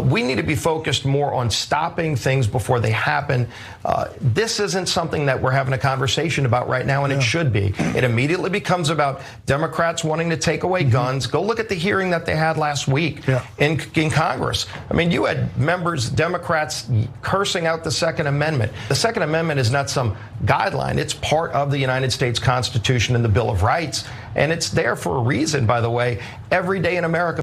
We need to be focused more on stopping things before they happen. This isn't something that we're having a conversation about right now, and it should be. It immediately becomes about Democrats wanting to take away guns. Go look at the hearing that they had last week in Congress. I mean, you had members, Democrats, cursing out the Second Amendment. The Second Amendment is not some guideline. It's part of the United States Constitution and the Bill of Rights, and it's there for a reason, by the way. Every day in America.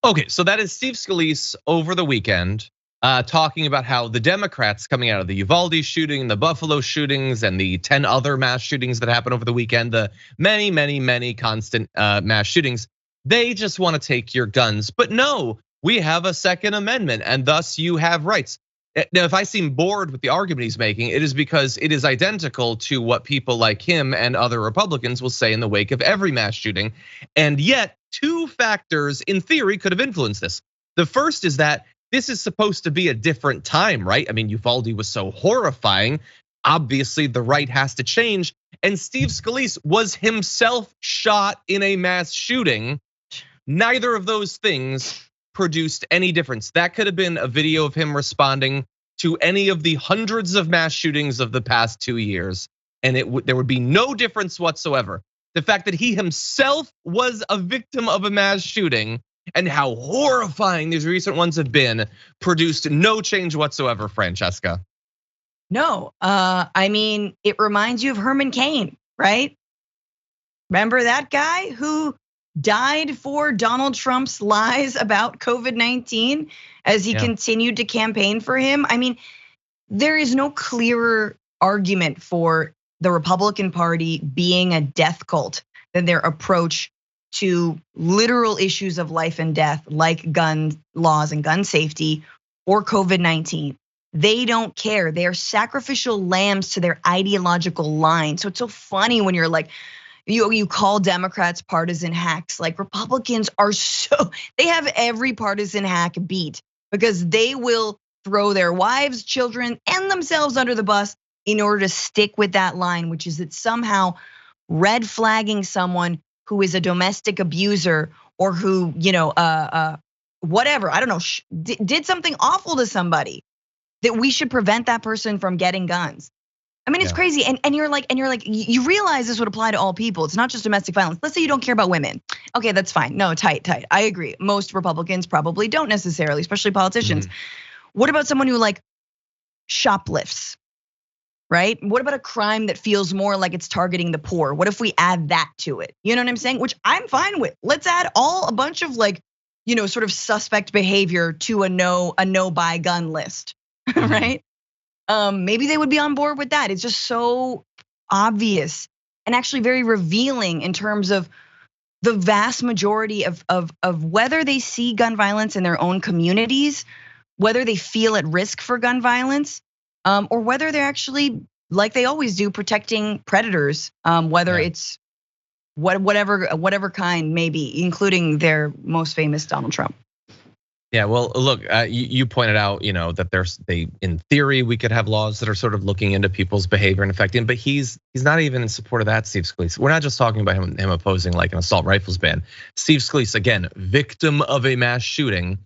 Okay, so that is Steve Scalise over the weekend talking about how the Democrats coming out of the Uvalde shooting, the Buffalo shootings, and the 10 other mass shootings that happened over the weekend, the many constant mass shootings, they just want to take your guns. But no, we have a Second Amendment, and thus you have rights. Now, if I seem bored with the argument he's making, it is because it is identical to what people like him and other Republicans will say in the wake of every mass shooting. And yet, two factors in theory could have influenced this. The first is that this is supposed to be a different time, right? I mean, Uvalde was so horrifying. Obviously, the right has to change. And Steve Scalise was himself shot in a mass shooting. Neither of those things produced any difference. That could have been a video of him responding to any of the hundreds of mass shootings of the past 2 years, and there would be no difference whatsoever. The fact that he himself was a victim of a mass shooting and how horrifying these recent ones have been produced no change whatsoever, Francesca. No, I mean, it reminds you of Herman Cain, right? Remember that guy who died for Donald Trump's lies about COVID-19 as he continued to campaign for him? I mean, there is no clearer argument for the Republican Party being a death cult than their approach to literal issues of life and death, like gun laws and gun safety, or COVID-19. They don't care. They are sacrificial lambs to their ideological line. So it's so funny when you're like, you call Democrats partisan hacks. Like, Republicans are they have every partisan hack beat because they will throw their wives, children, and themselves under the bus in order to stick with that line, which is that somehow red flagging someone who is a domestic abuser or who, whatever, I don't know, did something awful to somebody, that we should prevent that person from getting guns. I mean, it's crazy. And you're like, you realize this would apply to all people. It's not just domestic violence. Let's say you don't care about women. Okay, that's fine. No, tight. I agree. Most Republicans probably don't necessarily, especially politicians. What about someone who like shoplifts, right? What about a crime that feels more like it's targeting the poor? What if we add that to it? You know what I'm saying? Which I'm fine with. Let's add a bunch of like, sort of suspect behavior to a no buy gun list, right? Maybe they would be on board with that. It's just so obvious and actually very revealing in terms of the vast majority of whether they see gun violence in their own communities, whether they feel at risk for gun violence, or whether they're actually, like they always do, protecting predators, whether it's whatever kind, maybe, including their most famous Donald Trump. Yeah, well, look, you pointed out, that in theory, we could have laws that are sort of looking into people's behavior and affecting, but he's not even in support of that, Steve Scalise. We're not just talking about him opposing like an assault rifles ban. Steve Scalise, again, victim of a mass shooting,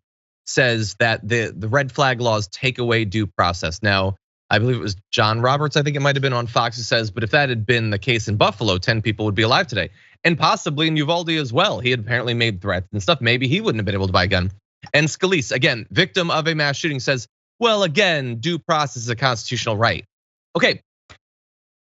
says that the red flag laws take away due process. Now, I believe it was John Roberts, I think it might have been on Fox, who says, but if that had been the case in Buffalo, 10 people would be alive today. And possibly in Uvalde as well. He had apparently made threats and stuff. Maybe he wouldn't have been able to buy a gun. And Scalise, again, victim of a mass shooting, says, well, again, due process is a constitutional right. Okay,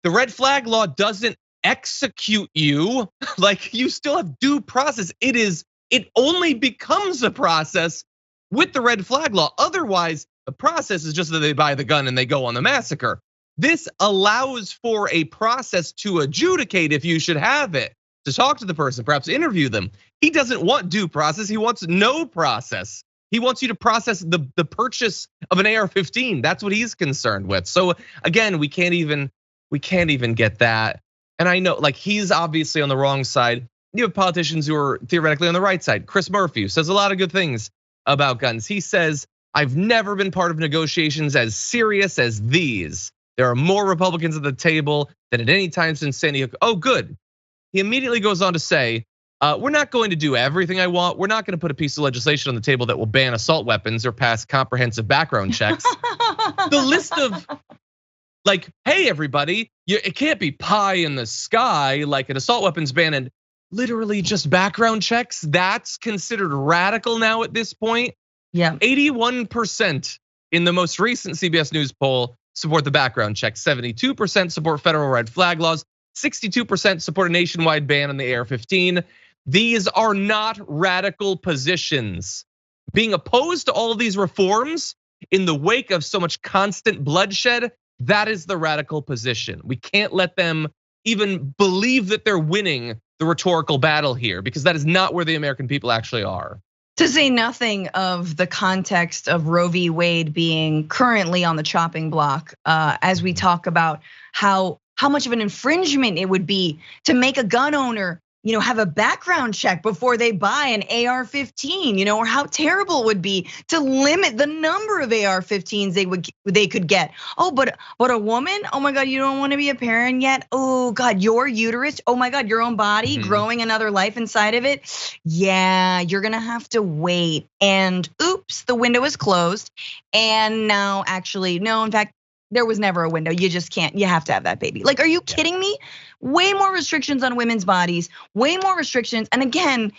the red flag law doesn't execute you, like you still have due process. It only becomes a process with the red flag law. Otherwise, the process is just that they buy the gun and they go on the massacre. This allows for a process to adjudicate if you should have it, to talk to the person, perhaps interview them. He doesn't want due process, he wants no process. He wants you to process the purchase of an AR-15. That's what he's concerned with. So again, we can't even get that. And I know, like, he's obviously on the wrong side. You have politicians who are theoretically on the right side. Chris Murphy, who says a lot of good things about guns. He says, I've never been part of negotiations as serious as these. There are more Republicans at the table than at any time since Sandy Hook. Oh, good. He immediately goes on to say, we're not going to do everything I want. We're not going to put a piece of legislation on the table that will ban assault weapons or pass comprehensive background checks. The list of like, hey, everybody, it can't be pie in the sky like an assault weapons ban and literally just background checks. That's considered radical now at this point. Yeah. 81% in the most recent CBS News poll support the background check. 72% support federal red flag laws. 62% support a nationwide ban on the AR-15. These are not radical positions. Being opposed to all of these reforms in the wake of so much constant bloodshed, that is the radical position. We can't let them even believe that they're winning the rhetorical battle here, because that is not where the American people actually are. To say nothing of the context of Roe v. Wade being currently on the chopping block, as we talk about how much of an infringement it would be to make a gun owner, have a background check before they buy an AR-15, or how terrible it would be to limit the number of AR-15s they could get. Oh, but a woman, oh my God, you don't want to be a parent yet? Oh God, your uterus, oh my God, your own body growing another life inside of it. Yeah, you're gonna have to wait. And oops, the window is closed. And now actually, no, in fact, there was never a window. You just can't, you have to have that baby. Like, are you kidding me? Way more restrictions on women's bodies, way more restrictions. And again,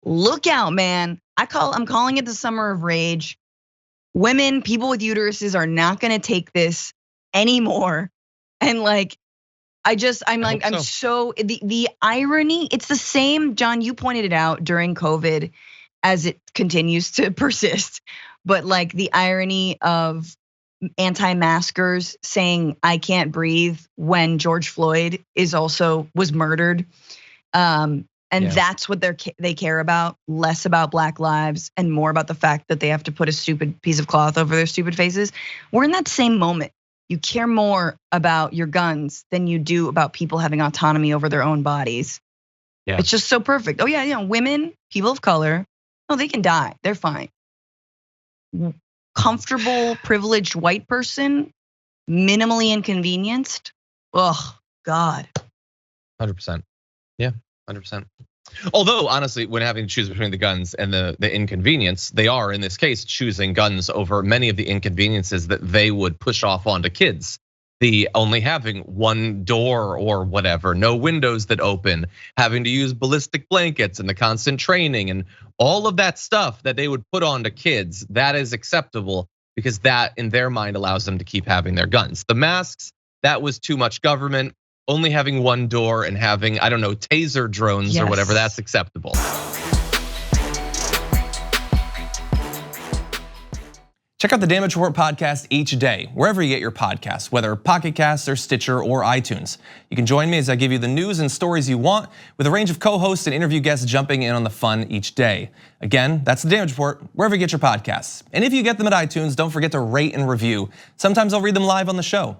look out, man. I'm calling it the summer of rage. Women, people with uteruses are not gonna take this anymore. And like, I'm so the irony, it's the same, John, you pointed it out during COVID as it continues to persist. But like the irony of anti-maskers saying I can't breathe when George Floyd was murdered. That's what they care about, less about Black lives and more about the fact that they have to put a stupid piece of cloth over their stupid faces. We're in that same moment. You care more about your guns than you do about people having autonomy over their own bodies. Yeah. It's just so perfect. Oh yeah, women, people of color, no, they can die. They're fine. Comfortable, privileged white person, minimally inconvenienced. Oh God. 100%. Yeah, 100%. Although honestly, when having to choose between the guns and the inconvenience, they are in this case choosing guns over many of the inconveniences that they would push off onto kids. The only having one door or whatever, no windows that open, having to use ballistic blankets and the constant training and all of that stuff that they would put onto kids, that is acceptable because that in their mind allows them to keep having their guns. The masks, that was too much government. Only having one door and having, I don't know, taser drones or whatever, that's acceptable. Check out the Damage Report podcast each day, wherever you get your podcasts, whether Pocket Casts or Stitcher or iTunes. You can join me as I give you the news and stories you want, with a range of co-hosts and interview guests jumping in on the fun each day. Again, that's the Damage Report, wherever you get your podcasts. And if you get them at iTunes, don't forget to rate and review. Sometimes I'll read them live on the show.